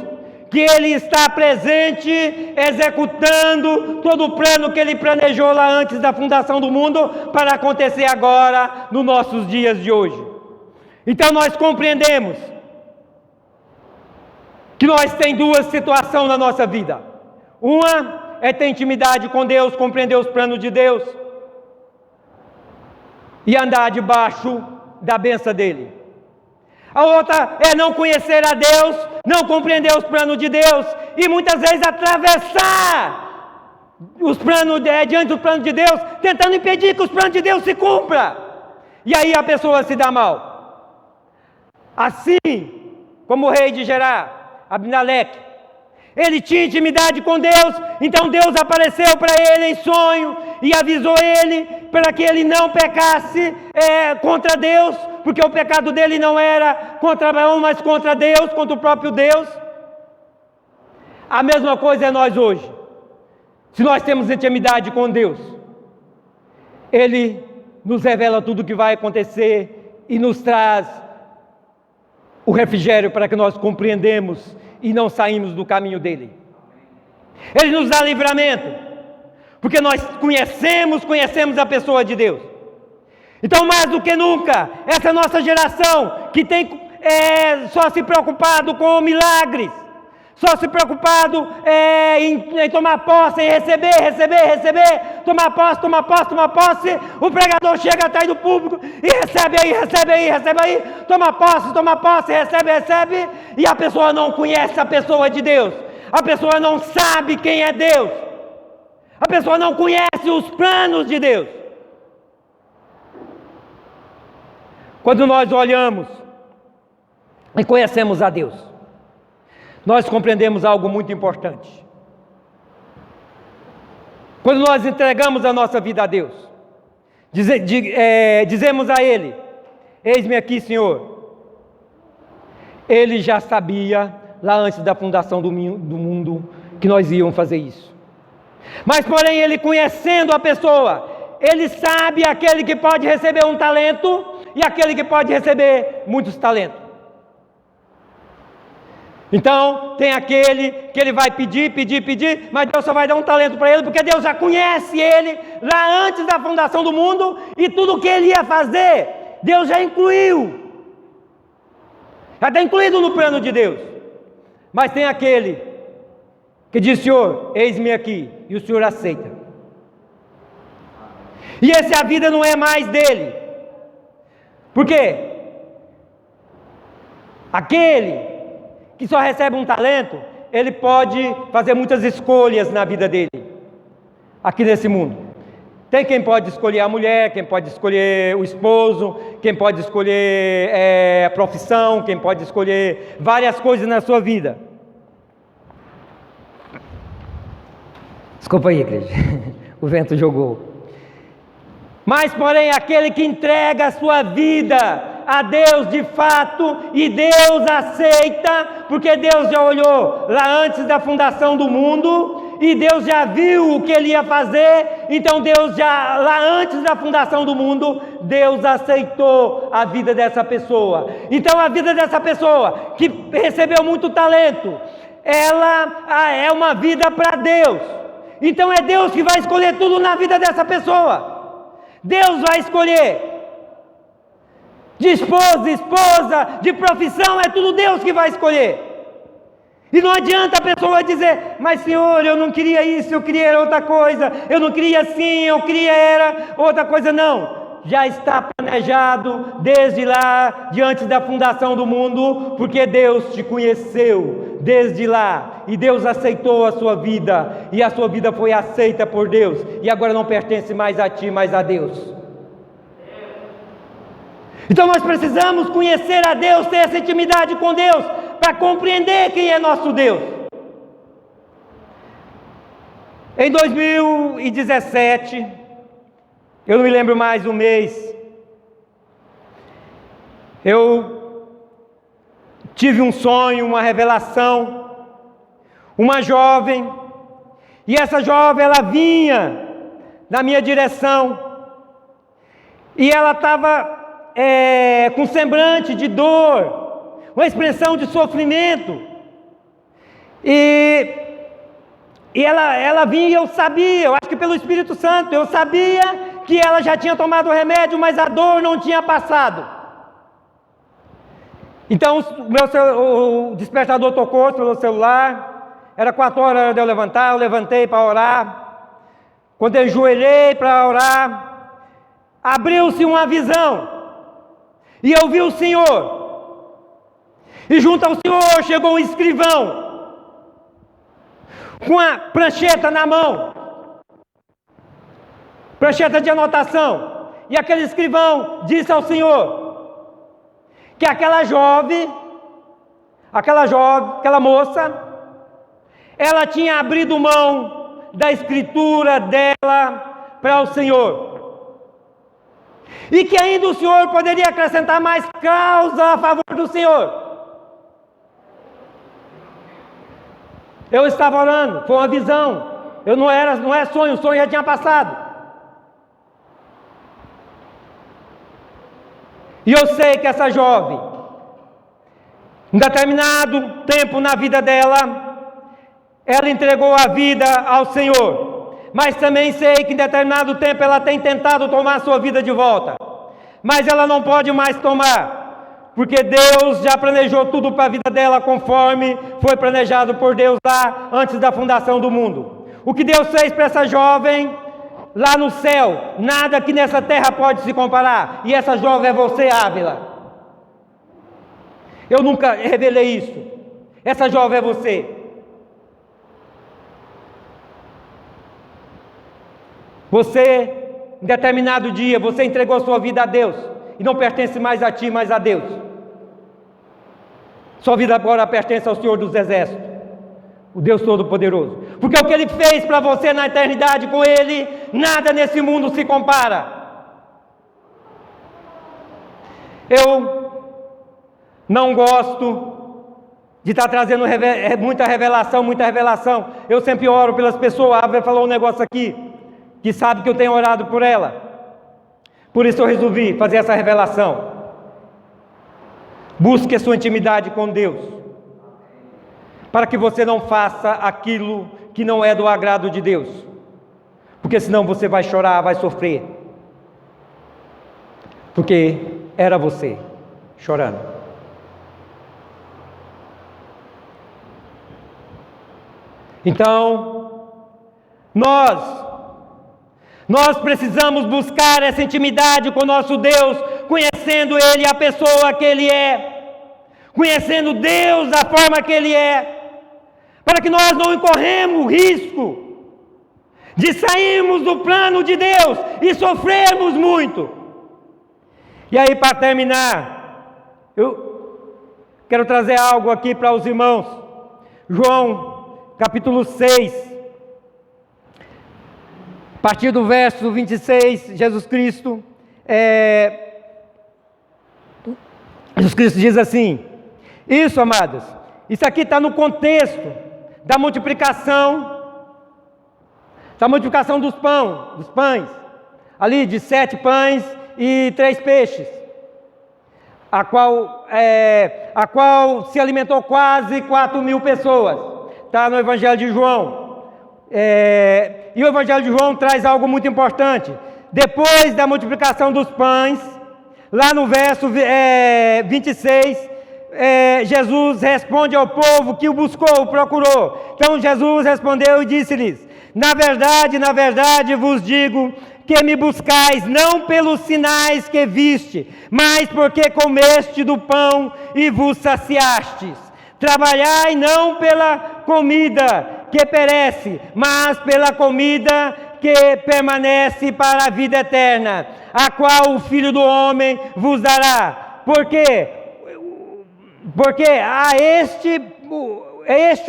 que Ele está presente, executando todo o plano que Ele planejou lá antes da fundação do mundo, para acontecer agora, nos nossos dias de hoje. Então nós compreendemos que nós temos duas situações na nossa vida. Uma é ter intimidade com Deus, compreender os planos de Deus e andar debaixo da bênção dEle. A outra é não conhecer a Deus, não compreender os planos de Deus e muitas vezes atravessar os planos diante dos planos de Deus, tentando impedir que os planos de Deus se cumpram. E aí a pessoa se dá mal. Assim como o rei de Gerar, Abimeleque, ele tinha intimidade com Deus, então Deus apareceu para ele em sonho e avisou ele para que ele não pecasse contra Deus, porque o pecado dele não era contra Abraão, mas contra Deus, contra o próprio Deus. A mesma coisa é nós hoje. Se nós temos intimidade com Deus, Ele nos revela tudo o que vai acontecer e nos traz o refrigério para que nós compreendemos e não saímos do caminho dele. Ele nos dá livramento, porque nós conhecemos a pessoa de Deus. Então, mais do que nunca, essa nossa geração que tem só se preocupado com milagres, só se preocupado em tomar posse, em receber, tomar posse, o pregador chega atrás do público e recebe aí, toma posse, recebe, e a pessoa não conhece a pessoa de Deus, a pessoa não sabe quem é Deus, a pessoa não conhece os planos de Deus. Quando nós olhamos e conhecemos a Deus, nós compreendemos algo muito importante. Quando nós entregamos a nossa vida a Deus, dizemos a Ele: eis-me aqui, Senhor. Ele já sabia, lá antes da fundação do mundo, que nós íamos fazer isso. Mas porém, Ele conhecendo a pessoa, Ele sabe aquele que pode receber um talento e aquele que pode receber muitos talentos. Então, tem aquele que ele vai pedir, mas Deus só vai dar um talento para ele, porque Deus já conhece ele lá antes da fundação do mundo, e tudo o que ele ia fazer, Deus já incluiu. já está incluído no plano de Deus. Mas tem aquele que diz: Senhor, eis-me aqui, e o Senhor aceita. E essa a vida não é mais dele. Por quê? Aquele que só recebe um talento, ele pode fazer muitas escolhas na vida dele, aqui nesse mundo. Tem quem pode escolher a mulher, quem pode escolher o esposo, quem pode escolher a profissão, quem pode escolher várias coisas na sua vida. Desculpa aí, igreja, o vento jogou. Mas, porém, aquele que entrega a sua vida a Deus de fato, e Deus aceita, porque Deus já olhou lá antes da fundação do mundo, e Deus já viu o que ele ia fazer, então Deus já, lá antes da fundação do mundo, Deus aceitou a vida dessa pessoa. Então a vida dessa pessoa, que recebeu muito talento, ela é uma vida para Deus. Então é Deus que vai escolher tudo na vida dessa pessoa. Deus vai escolher. De esposa, de profissão, é tudo Deus que vai escolher. E não adianta a pessoa dizer: mas Senhor, eu não queria isso, eu queria outra coisa, eu não queria assim, eu queria era outra coisa. Não, já está planejado desde lá, diante da fundação do mundo, porque Deus te conheceu desde lá, e Deus aceitou a sua vida, e a sua vida foi aceita por Deus, e agora não pertence mais a ti, mas a Deus. Então nós precisamos conhecer a Deus, ter essa intimidade com Deus, para compreender quem é nosso Deus. Em 2017, eu não me lembro mais o mês, eu tive um sonho, uma revelação, uma jovem, e essa jovem, ela vinha na minha direção, e ela estava com semblante de dor, uma expressão de sofrimento, e ela vinha, e eu sabia, eu acho que pelo Espírito Santo, eu sabia que ela já tinha tomado o remédio, mas a dor não tinha passado. Então o despertador tocou pelo celular, era 4 horas de eu levantar, eu levantei para orar. Quando eu ajoelhei para orar, abriu-se uma visão, e eu vi o Senhor, e junto ao Senhor chegou um escrivão, com a prancheta na mão, prancheta de anotação, e aquele escrivão disse ao Senhor, que aquela moça, ela tinha abrido mão da escritura dela para o Senhor, e que ainda o Senhor poderia acrescentar mais causa a favor do Senhor. Eu estava orando, foi uma visão, não é sonho, o sonho já tinha passado. E eu sei que essa jovem, em determinado tempo na vida dela, ela entregou a vida ao Senhor. Mas também sei que em determinado tempo ela tem tentado tomar a sua vida de volta. Mas ela não pode mais tomar, porque Deus já planejou tudo para a vida dela conforme foi planejado por Deus lá antes da fundação do mundo. O que Deus fez para essa jovem lá no céu, nada que nessa terra pode se comparar. E essa jovem é você, Ávila. Eu nunca revelei isso. Essa jovem é você. Você, em determinado dia, você entregou a sua vida a Deus, e não pertence mais a ti, mas a Deus. Sua vida agora pertence ao Senhor dos Exércitos, o Deus Todo-Poderoso, porque o que Ele fez para você na eternidade com Ele, nada nesse mundo se compara. Eu não gosto de estar trazendo muita revelação. Eu sempre oro pelas pessoas. A Ávila falou um negócio aqui, que sabe que eu tenho orado por ela. Por isso eu resolvi fazer essa revelação. Busque a sua intimidade com Deus, para que você não faça aquilo que não é do agrado de Deus, porque senão você vai chorar, vai sofrer, porque era você chorando. Então, nós precisamos buscar essa intimidade com o nosso Deus, conhecendo Ele, a pessoa que Ele é, conhecendo Deus da forma que Ele é, para que nós não incorremos o risco de sairmos do plano de Deus e sofrermos muito. E aí, para terminar, eu quero trazer algo aqui para os irmãos. João, capítulo 6. A partir do verso 26, Jesus Cristo diz assim: isso, amados, isso aqui está no contexto da multiplicação dos pães, ali de 7 pães e 3 peixes, a qual se alimentou quase 4.000 pessoas, está no Evangelho de João. E o Evangelho de João traz algo muito importante. Depois da multiplicação dos pães, lá no verso 26, Jesus responde ao povo que o buscou, o procurou. Então Jesus respondeu e disse-lhes: na verdade vos digo que me buscais não pelos sinais que viste, mas porque comeste do pão e vos saciastes. Trabalhai não pela comida que perece, mas pela comida que permanece para a vida eterna, a qual o Filho do Homem vos dará. Porque a este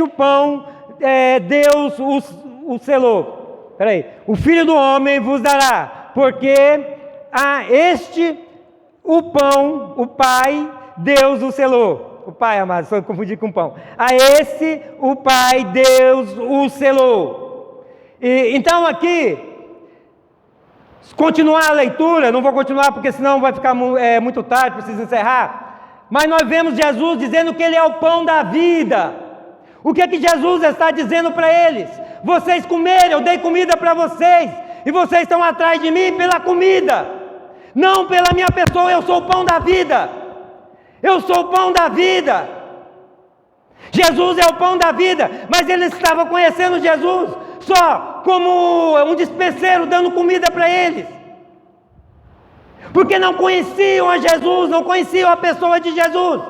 o pão Deus o selou. O Filho do Homem vos dará, porque a este o pão, o Pai, Deus o selou. O Pai, amado, só confundi com pão. A esse o Pai, Deus o selou. Então aqui, continuar a leitura, não vou continuar porque senão vai ficar muito tarde, preciso encerrar. Mas nós vemos Jesus dizendo que Ele é o pão da vida. O que Jesus está dizendo para eles? Vocês comerem, eu dei comida para vocês, e vocês estão atrás de mim pela comida, não pela minha pessoa. Eu sou o pão da vida. Eu sou o pão da vida. Jesus é o pão da vida, mas eles estavam conhecendo Jesus só como um dispenseiro dando comida para eles, porque não conheciam a Jesus, não conheciam a pessoa de Jesus.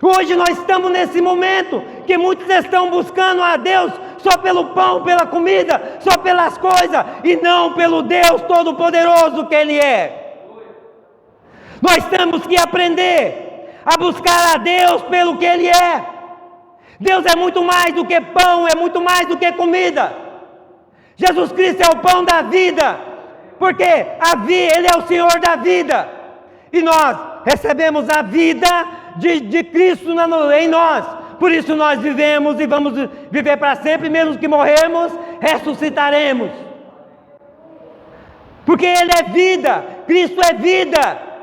Hoje nós estamos nesse momento que muitos estão buscando a Deus só pelo pão, pela comida, só pelas coisas, e não pelo Deus Todo-Poderoso que Ele é. Nós temos que aprender a buscar a Deus pelo que Ele é. Deus é muito mais do que pão, é muito mais do que comida. Jesus Cristo é o pão da vida, porque Ele é o Senhor da vida, e nós recebemos a vida de Cristo em nós. Por isso nós vivemos e vamos viver para sempre, mesmo que morrermos, ressuscitaremos, porque Ele é vida, Cristo é vida.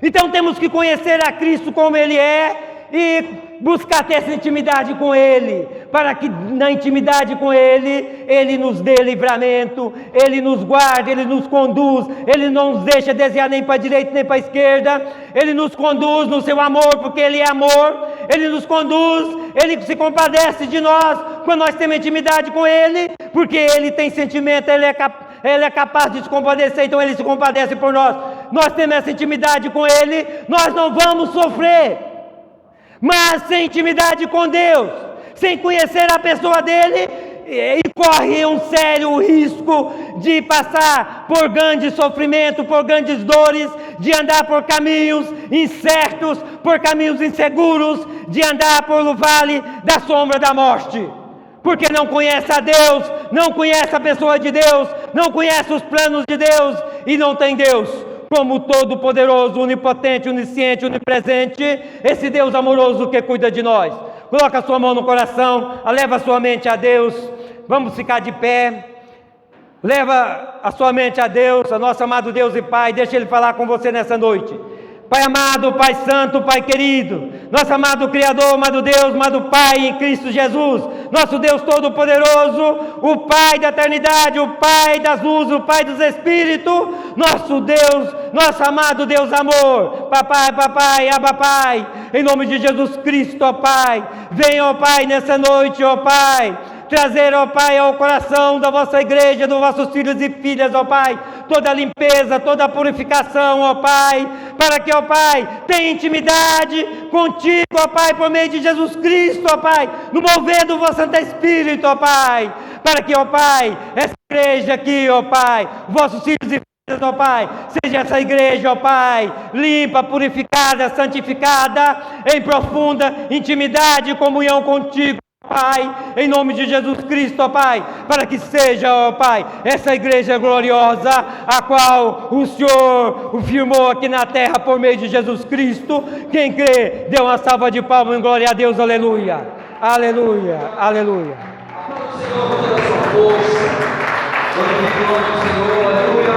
Então temos que conhecer a Cristo como Ele é e buscar ter essa intimidade com Ele, para que na intimidade com Ele, Ele nos dê livramento, Ele nos guarde, Ele nos conduz, Ele não nos deixa desviar nem para a direita nem para a esquerda, Ele nos conduz no seu amor, porque Ele é amor, Ele nos conduz, Ele se compadece de nós, quando nós temos intimidade com Ele, porque Ele tem sentimento, Ele é capaz de se compadecer, então Ele se compadece por nós. Nós temos essa intimidade com Ele, nós não vamos sofrer. Mas sem intimidade com Deus, sem conhecer a pessoa dEle, e corre um sério risco de passar por grande sofrimento, por grandes dores, de andar por caminhos incertos, por caminhos inseguros, de andar pelo vale da sombra da morte, porque não conhece a Deus, não conhece a pessoa de Deus, não conhece os planos de Deus, e não tem Deus como todo-poderoso, onipotente, onisciente, onipresente, esse Deus amoroso que cuida de nós. Coloca a sua mão no coração, leva a sua mente a Deus, vamos ficar de pé, leva a sua mente a Deus, a nosso amado Deus e Pai, deixa Ele falar com você nessa noite. Pai amado, Pai santo, Pai querido, nosso amado Criador, amado Deus, amado Pai em Cristo Jesus, nosso Deus todo-poderoso, o Pai da eternidade, o Pai das luzes, o Pai dos Espíritos, nosso Deus, nosso amado Deus amor, Papai, Abba Pai, em nome de Jesus Cristo, ó Pai, venha, ó Pai, nessa noite, ó Pai, trazer, ó Pai, ao coração da vossa igreja, dos vossos filhos e filhas, ó Pai, toda a limpeza, toda a purificação, ó Pai, para que, ó Pai, tenha intimidade contigo, ó Pai, por meio de Jesus Cristo, ó Pai, no mover do vosso Santo Espírito, ó Pai, para que, ó Pai, essa igreja aqui, ó Pai, vossos filhos e filhas, ó Pai, seja essa igreja, ó Pai, limpa, purificada, santificada, em profunda intimidade e comunhão contigo, Pai, em nome de Jesus Cristo, ó Pai, para que seja, ó Pai, essa igreja gloriosa, a qual o Senhor o firmou aqui na terra por meio de Jesus Cristo. Quem crê, dê uma salva de palmas em glória a Deus, aleluia, aleluia, aleluia. Senhor, com toda a sua força, glorificando o Senhor, aleluia.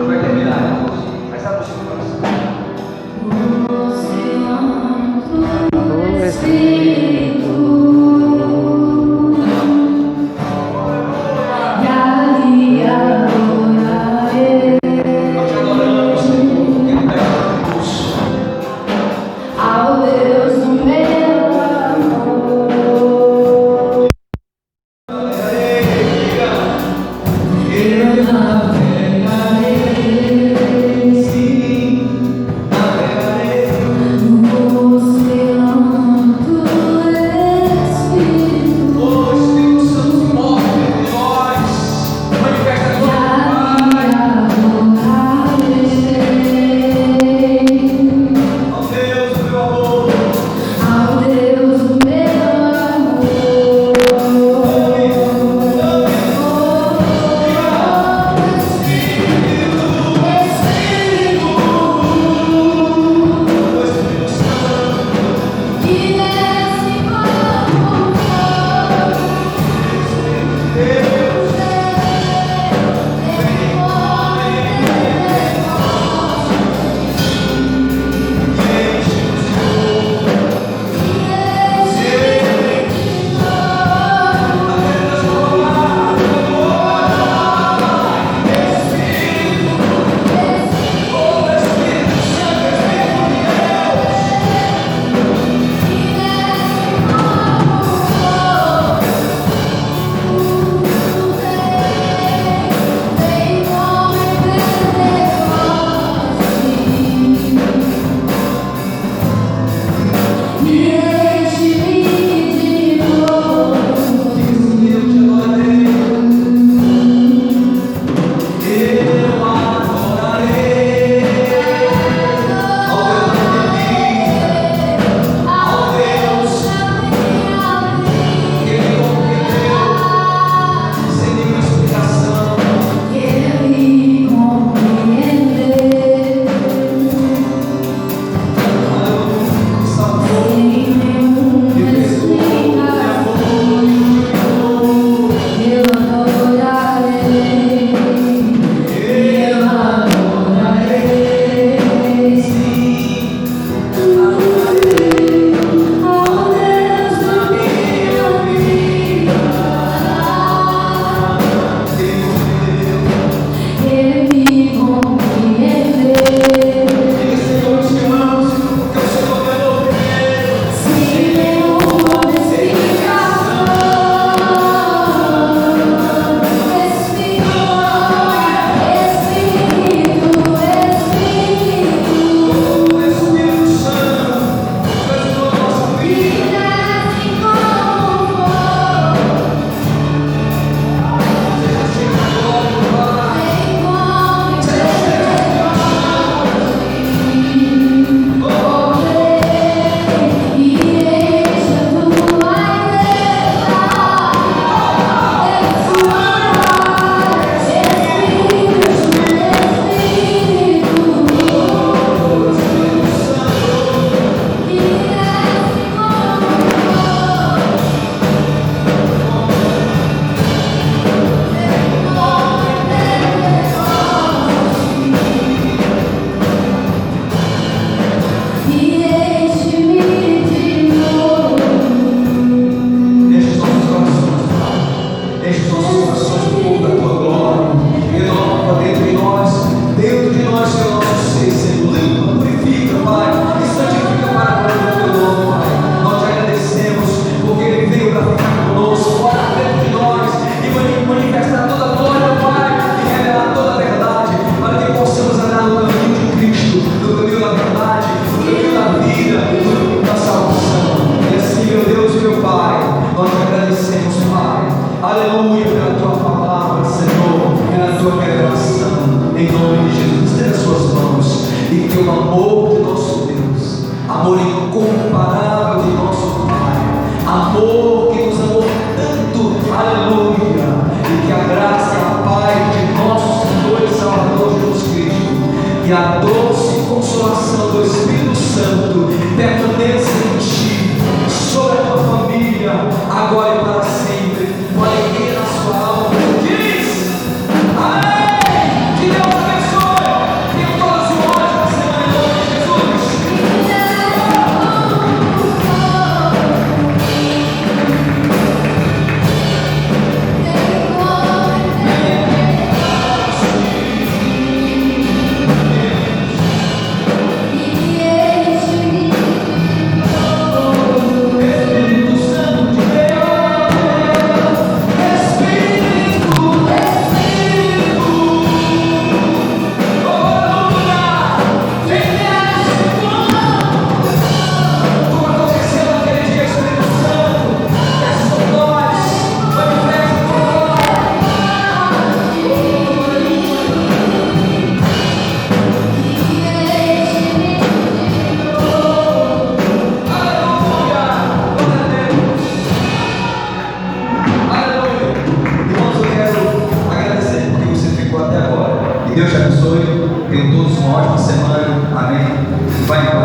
Vai terminar, irmãos, mas abre o seu coração. Espírito, e ali adora Ele. Nós te adoramos, Senhor, porque Ele dá recurso. Ao Deus do meu amor. Aleluia pela tua palavra, Senhor, pela tua revelação. Em nome de Jesus, estenda as suas mãos e que o amor de nosso Deus, amor incomparável de nosso Pai, amor que nos amou tanto, aleluia, e que a graça e a paz de nosso Senhor e Salvador Jesus Cristo e a doce consolação do Espírito Santo permaneça em ti, sobre a tua família, agora e para sempre, com alegria na sua alma. Diz, amém, que Deus abençoe, tenha todas uma ótima semana em nome de Jesus. Deus te abençoe, tenham todos uma ótima semana, amém. Vai em paz.